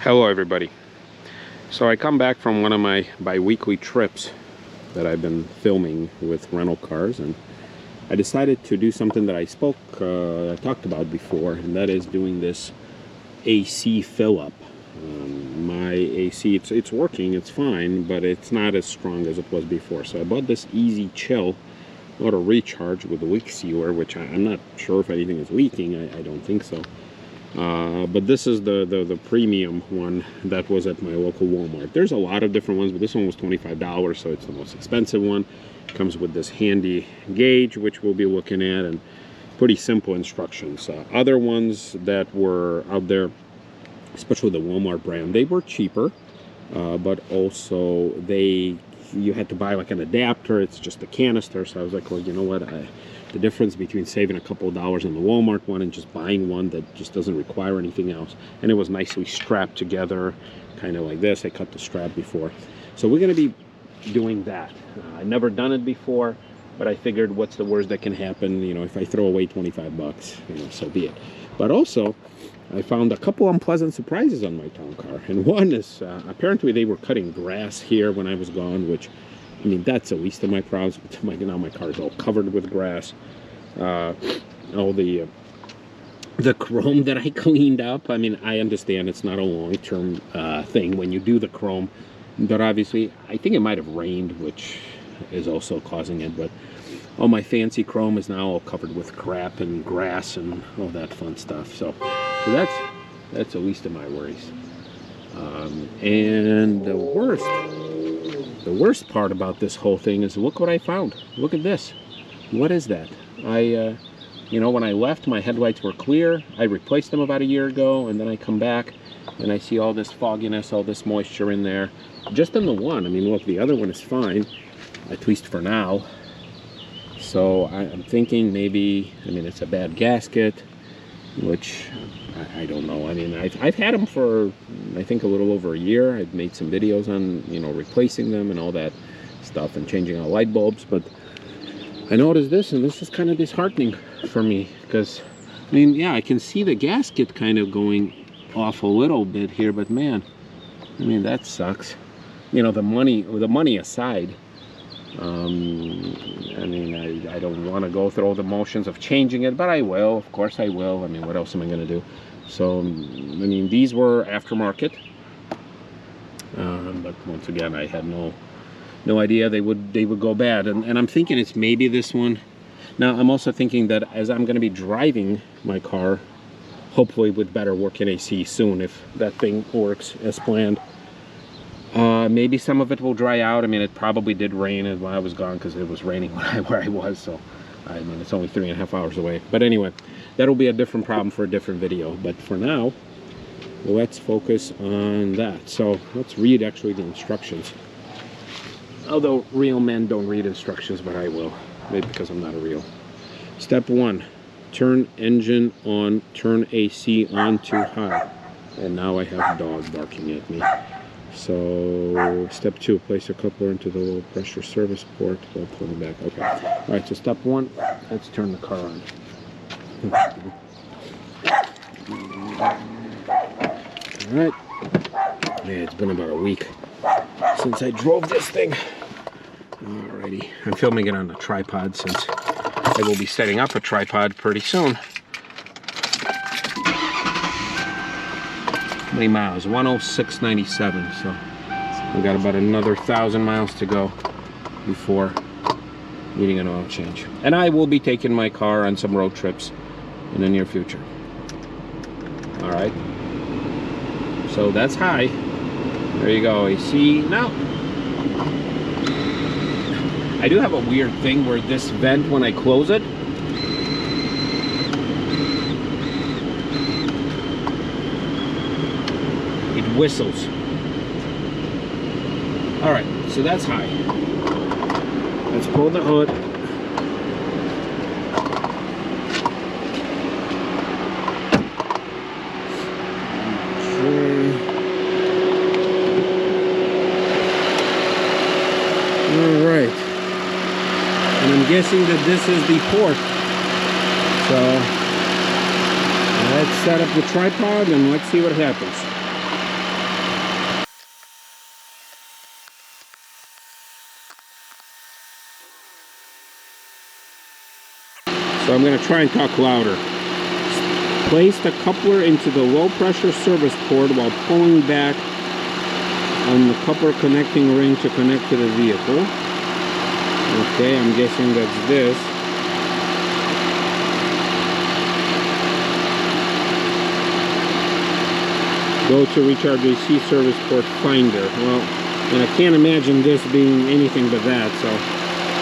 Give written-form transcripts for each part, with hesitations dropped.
Hello everybody. So I come back from one of my bi-weekly trips that I've been filming with rental cars, and I decided to do something that I talked about before, and that is doing this AC fill-up. My AC, it's working, it's fine, but it's not as strong as it was before. So I bought this Easy Chill auto recharge with a leak sealer, which I'm not sure if anything is leaking. I don't think so. But this is the premium one that was at my local Walmart. There's a lot of different ones, but this one was $25, so it's the most expensive one. It comes with this handy gauge, which we'll be looking at, and pretty simple instructions. Other ones that were out there, especially the Walmart brand, they were cheaper, but also you had to buy like an adapter. It's just a canister. So I was like, well, you know what? The difference between saving a couple of dollars on the Walmart one and just buying one that just doesn't require anything else. And it was nicely strapped together, kind of like this. I cut the strap before. So we're going to be doing that. I've never done it before, but I figured what's the worst that can happen? You know, if I throw away 25 bucks, you know, so be it. But also, I found a couple unpleasant surprises on my town car. And one is, apparently they were cutting grass here when I was gone, which, I mean, that's the least of my problems. But now my car is all covered with grass. All the chrome that I cleaned up. I mean, I understand it's not a long-term thing when you do the chrome. But obviously, I think it might have rained, which is also causing it. But all my fancy chrome is now all covered with crap and grass and all that fun stuff. So that's the least of my worries. And the worst part about this whole thing is, look what I found. Look at this. What is that? You know, when I left, my headlights were clear. I replaced them about a year ago, and then I come back and I see all this fogginess, all this moisture in there. Just in the one. I mean, look, the other one is fine, at least for now. So I'm thinking maybe, I mean, it's a bad gasket, which I don't know. I mean, I've had them for, I think, a little over a year. I've made some videos on, you know, replacing them and all that stuff and changing out light bulbs. But I noticed this, and this is kind of disheartening for me because, I mean, yeah, I can see the gasket kind of going off a little bit here, but man, I mean, that sucks. You know, the money aside, I mean, I don't want to go through all the motions of changing it, but I will. Of course I will. I mean, what else am I going to do? So, I mean, these were aftermarket. But once again, I had no idea they would go bad. And I'm thinking it's maybe this one. Now, I'm also thinking that as I'm going to be driving my car, hopefully with better working AC soon, if that thing works as planned, maybe some of it will dry out. I mean, it probably did rain while I was gone because it was raining where I was. So, I mean, it's only 3.5 hours away. But anyway, that'll be a different problem for a different video. But for now, let's focus on that. So let's read actually the instructions. Although real men don't read instructions, but I will. Maybe because I'm not a real. Step 1, turn engine on, turn AC on to high. And now I have a dog barking at me. So, step 2, place your coupler into the low pressure service port while pulling back. Okay. All right, so step 1, let's turn the car on. All right. Man, it's been about a week since I drove this thing. Alrighty. I'm filming it on a tripod since I will be setting up a tripod pretty soon. How many miles? 106.97. So we got about another 1,000 miles to go before needing an oil change. And I will be taking my car on some road trips in the near future. All right. So that's high. There you go. AC. Now, I do have a weird thing where this vent, when I close it, whistles. All right, so that's high. Let's pull the hood. Okay. All right. And I'm guessing that this is the port So let's set up the tripod and let's see what happens. So I'm going to try and talk louder. Place the coupler into the low pressure service port while pulling back on the coupler connecting ring to connect to the vehicle. Okay, I'm guessing that's this. Go to recharge AC service port finder. Well, and I can't imagine this being anything but that, so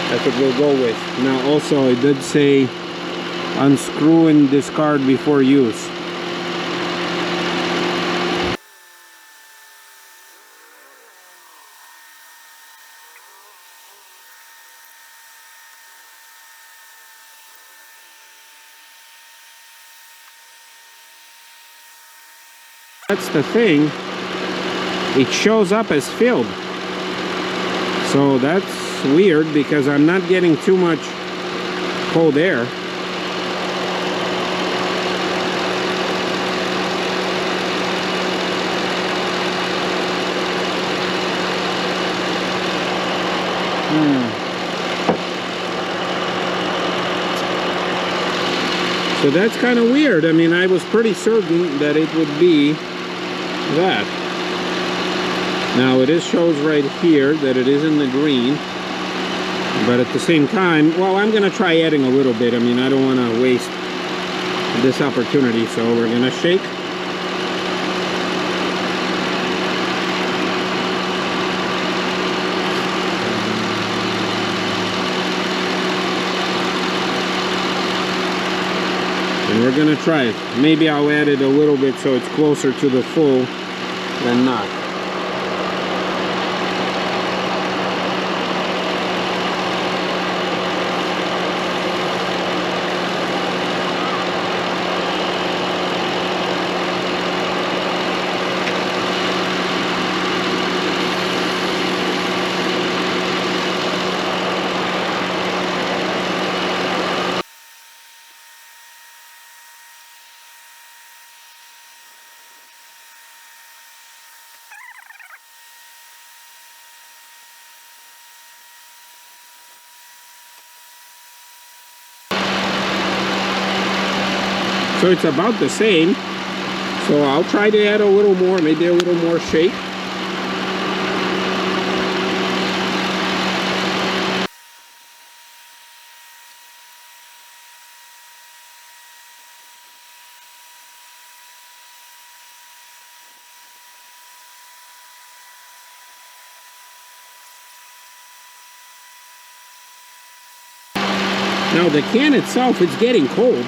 that's what we'll go with. Now also it did say unscrew and discard before use. That's the thing, it shows up as filled. So that's weird because I'm not getting too much cold air. So that's kind of weird. I mean, I was pretty certain that it would be that. Now it shows right here that it is in the green, but at the same time, well, I'm gonna try adding a little bit. I mean, I don't want to waste this opportunity, so we're gonna shake. And we're gonna try it. Maybe I'll add it a little bit so it's closer to the full than not. So it's about the same. So I'll try to add a little more, maybe a little more shake. Now the can itself, it's getting cold.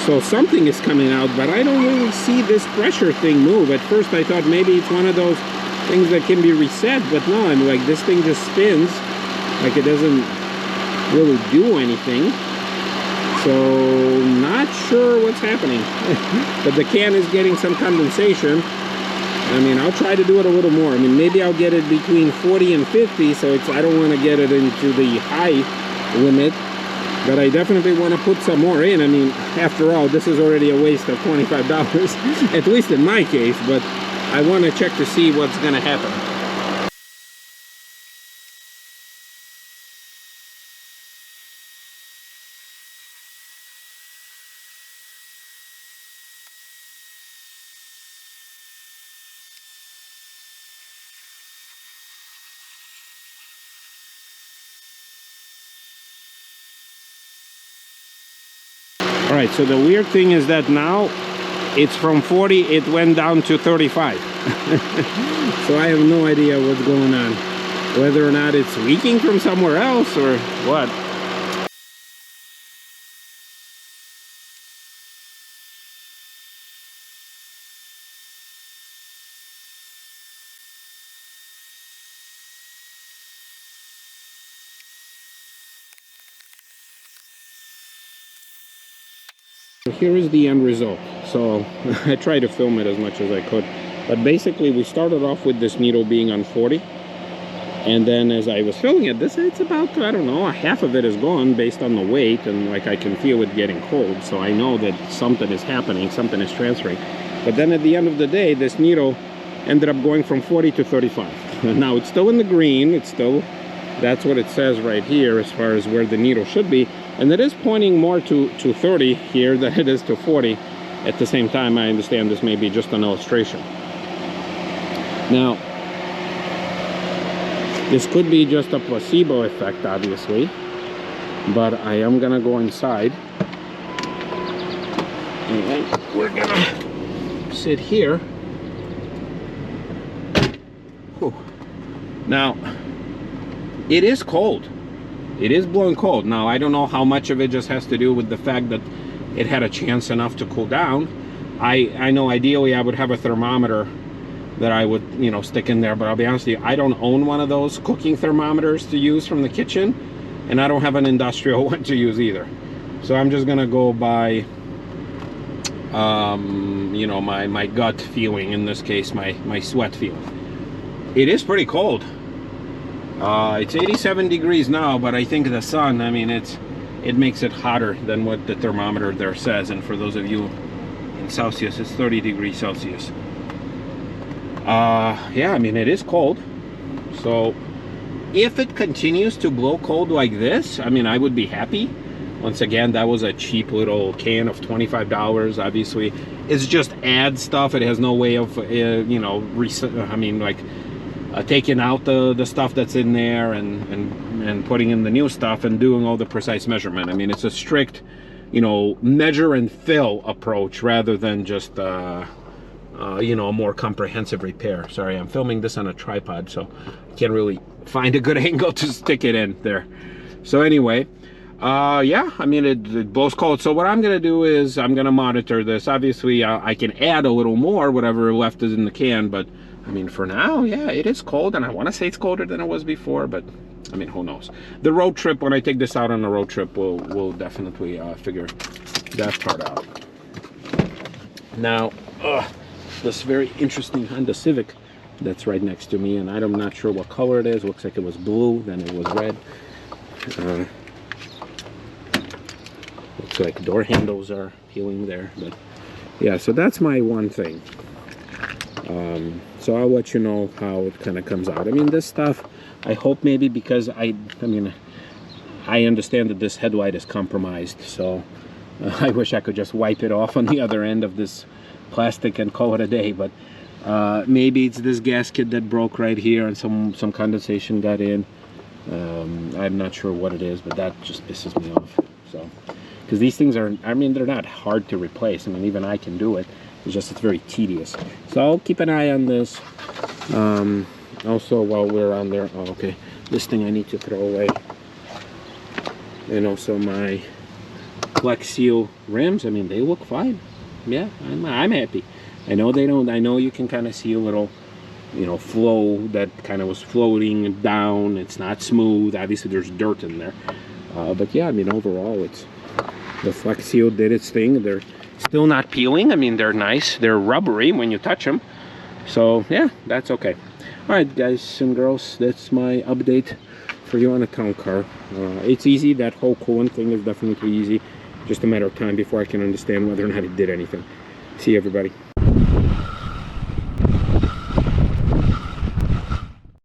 So something is coming out, but I don't really see this pressure thing move. At first I thought maybe it's one of those things that can be reset, but no, I'm like, this thing just spins like it doesn't really do anything. So not sure what's happening. But the can is getting some condensation. I mean, I'll try to do it a little more. I mean, maybe I'll get it between 40 and 50, so it's, I don't want to get it into the high limit. But I definitely want to put some more in. I mean, after all, this is already a waste of $25, at least in my case, but I want to check to see what's going to happen. All right, so the weird thing is that now it's from 40, it went down to 35. So I have no idea what's going on. Whether or not it's leaking from somewhere else or what. Here is the end result. So I tried to film it as much as I could, but basically we started off with this needle being on 40, And then as I was filling it, it's about, I don't know, a half of it is gone based on the weight, and like I can feel it getting cold, so I know that something is happening, something is transferring. But then at the end of the day, this needle ended up going from 40 to 35. Now it's still in the green, it's still, that's what it says right here as far as where the needle should be, and it is pointing more to 30 here than it is to 40. At the same time, I understand this may be just an illustration. Now, this could be just a placebo effect, obviously, but I am gonna go inside and we're gonna sit here. Whew. Now, it is cold. It is blowing cold. Now, I don't know how much of it just has to do with the fact that it had a chance enough to cool down. I know ideally I would have a thermometer that I would, you know, stick in there, but I'll be honest with you, I don't own one of those cooking thermometers to use from the kitchen, and I don't have an industrial one to use either. So I'm just gonna go by you know, my gut feeling, in this case my sweat feeling. It is pretty cold. It's 87 degrees now, but I think the sun, I mean, it makes it hotter than what the thermometer there says, and for those of you in Celsius, it's 30 degrees Celsius. Yeah, I mean, it is cold. So if it continues to blow cold like this, I mean, I would be happy. Once again, that was a cheap little can of $25. Obviously, it's just ad stuff. It has no way of, you know, I mean, like taking out the stuff that's in there and putting in the new stuff and doing all the precise measurement. I mean, it's a strict, you know, measure and fill approach rather than just you know, a more comprehensive repair. Sorry, I'm filming this on a tripod, so I can't really find a good angle to stick it in there. So anyway, yeah, I mean, it blows cold. So what I'm gonna do is I'm gonna monitor this. Obviously, I can add a little more, whatever left is in the can, but I mean, for now, yeah, it is cold, and I want to say it's colder than it was before, but I mean, who knows? The road trip, when I take this out on the road trip, we'll definitely figure that part out. Now, this very interesting Honda Civic that's right next to me, and I'm not sure what color it is. Looks like it was blue, then it was red. Looks like door handles are peeling there, but yeah, so that's my one thing. So I'll let you know how it kind of comes out. I mean, this stuff, I hope maybe, because I mean, I understand that this headlight is compromised, so I wish I could just wipe it off on the other end of this plastic and call it a day, but maybe it's this gasket that broke right here and some condensation got in. I'm not sure what it is, but that just pisses me off. So, because these things are, I mean, they're not hard to replace. I mean, even I can do it. It's just, it's very tedious. So I'll keep an eye on this. Also, while we're on there, oh, okay, this thing I need to throw away. And also my Flex Seal rims. I mean, they look fine. Yeah, I'm happy. I know they don't. I know you can kind of see a little, you know, flow that kind of was floating down. It's not smooth. Obviously, there's dirt in there. But yeah, I mean, overall, it's the Flex Seal did its thing. They're still not peeling. I mean, they're nice. They're rubbery when you touch them. So yeah, that's okay. All right, guys and girls, that's my update for you on a town car. It's easy. That whole coolant thing is definitely easy. Just a matter of time before I can understand whether or not it did anything. See you, everybody.